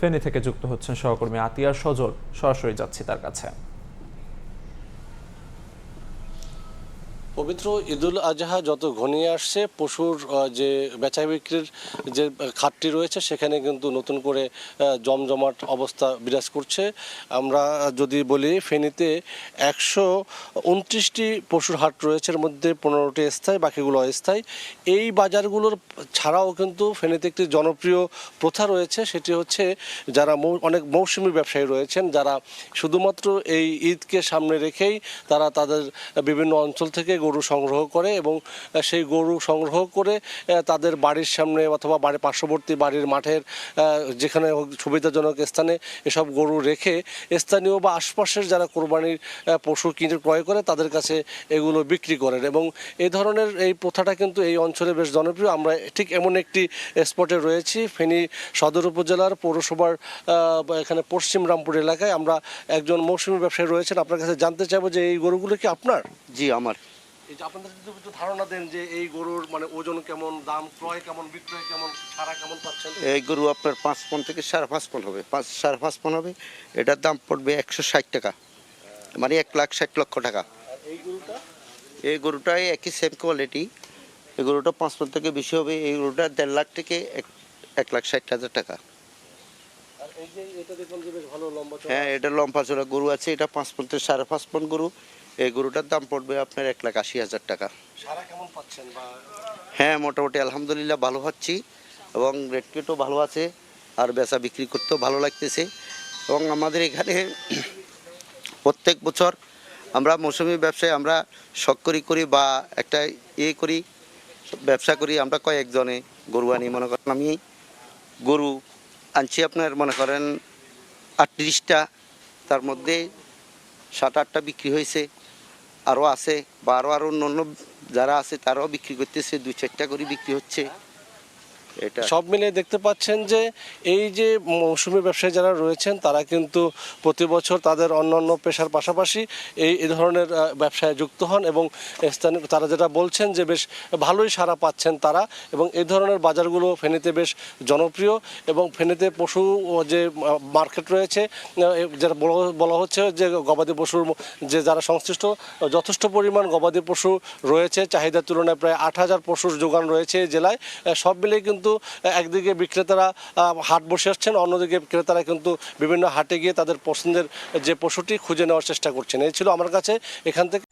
ফেনী থেকে যুক্ত হচ্ছেন সহকর্মী আতিয়া সজল, সরাসরি যাচ্ছি তার কাছে। পবিত্র ঈদুল আজহা যত ঘনিয়ে আসছে, পশুর যে বেচা বিক্রির যে খাতটি রয়েছে সেখানে কিন্তু নতুন করে জমজমাট অবস্থা বিরাজ করছে। আমরা যদি বলি ফেনীতে 129টি পশুর হাট রয়েছে, এর মধ্যে 15টি স্থায়ী, বাকিগুলো অস্থায়ী। এই বাজারগুলোর ছাড়াও কিন্তু ফেনীতে একটি জনপ্রিয় প্রথা রয়েছে, সেটি হচ্ছে যারা অনেক মৌসুমী ব্যবসায়ী রয়েছেন, যারা শুধুমাত্র এই ঈদকে সামনে রেখেই তারা তাদের বিভিন্ন অঞ্চল থেকে গরু সংগ্রহ করে এবং সেই গরু সংগ্রহ করে তাদের বাড়ির সামনে অথবা বাড়ির পার্শ্ববর্তী বাড়ির মাঠের যেখানে সুবিধাজনক স্থানে এসব গরু রেখে স্থানীয় বা আশপাশের যারা কোরবানির পশু কিনে ক্রয় করে তাদের কাছে এগুলো বিক্রি করেন। এবং এই ধরনের এই প্রথাটা কিন্তু এই অঞ্চলে বেশ জনপ্রিয়। আমরা ঠিক এমন একটি স্পটে রয়েছি, ফেনী সদর উপজেলার পৌরসভার এখানে পশ্চিম রামপুর এলাকায়। আমরা একজন মৌসুমী ব্যবসায়ী রয়েছেন, আপনার কাছে জানতে চাইবো যে এই গরুগুলো কি আপনার? জি আমার। এই যে আপনাদের যদি একটু ধারণা দেন যে এই গরুর মানে ওজন কেমন, দাম, ক্রয় কেমন, বিক্রয় কেমন, ছাড়া কেমন পাচ্ছেন? এই গরু আপনার 5 পন থেকে 5.5 পন হবে, 5.5 পন হবে। এটার দাম পড়বে 160 টাকা, মানে 1,60,00,000 টাকা। এই গরুটা? এই গরুটাই একই সেম কোয়ালিটি। এই গরুটা 5 পন থেকে বেশি হবে। এই গরুটা 1.5 লাখ থেকে 1,60,000 টাকা। আর এই যে এটা দেখলাম যে বেশ ভালো লম্বা চওড়া। হ্যাঁ, এটা লম্বা চওড়া গরু আছে। এটা 5 পন থেকে 5.5 পন গরু। এই গরুটার দাম পড়বে আপনার 1,80,000 টাকা। সারা কেমন পাচ্ছেন? বা হ্যাঁ, মোটামুটি আলহামদুলিল্লাহ ভালো হচ্ছি এবং রেট কেটও ভালো আছে, আর বেচা বিক্রি করতেও ভালো লাগতেছে। এবং আমাদের এখানে প্রত্যেক বছর আমরা মৌসুমি ব্যবসায় আমরা শখ করি বা একটা করি, ব্যবসা করি। আমরা কয়েকজনে গরু আনি, মনে করেন আমি গরু আনছি আপনার মনে করেন 38টা, তার মধ্যে 7-8টা বিক্রি হয়েছে, আরও আছে বা আরও অন্য যারা আছে তারাও বিক্রি করতেছে, 2-4টা করে বিক্রি হচ্ছে। এটা সব মিলে দেখতে পাচ্ছেন যে এই যে মৌসুমী ব্যবসায়ী যারা রয়েছেন তারা কিন্তু প্রতি বছর তাদের অন্যান্য পেশার পাশাপাশি এই ধরনের ব্যবসায় যুক্ত হন এবং স্থানীয় তারা যেটা বলছেন যে বেশ ভালোই সাড়া পাচ্ছেন তারা। এবং এই ধরনের বাজারগুলো ফেনীতে বেশ জনপ্রিয়। এবং ফেনীতে পশু যে মার্কেট রয়েছে, যেটা বলা হচ্ছে যে গবাদি পশুর যে যারা সংশ্লিষ্ট, যথেষ্ট পরিমাণ গবাদি পশু রয়েছে, চাহিদার তুলনায় প্রায় 8,000 পশুর যোগান রয়েছে এই জেলায়। সব মিলে কিন্তু একদিকে বিক্রেতারা হাট বসে আসছেন, অন্যদিকে ক্রেতারা কিন্তু বিভিন্ন হাটে গিয়ে তাদের পছন্দের যে পশুটি খুঁজে নেওয়ার চেষ্টা করছেন। এই ছিল আমার কাছে এখান থেকে।